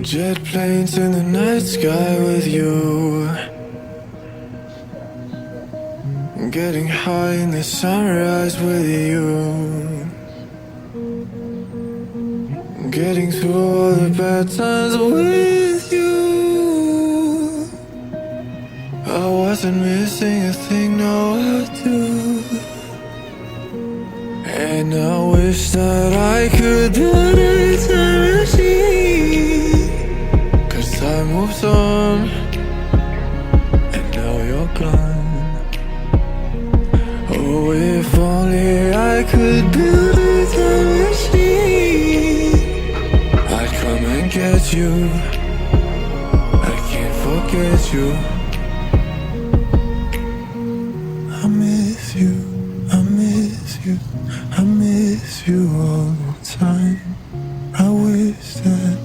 Jet planes in the night sky with you, getting high in the sunrise with you, getting through all the bad times with you. I wasn't missing a thing, no I do. And I wish that I could build a time machine, 'cause time moves on, and now you're gone. Oh, if only I could build a time machine, I'd come and get you. I can't forget you. I miss you, I miss you, I miss you all the time. I wish that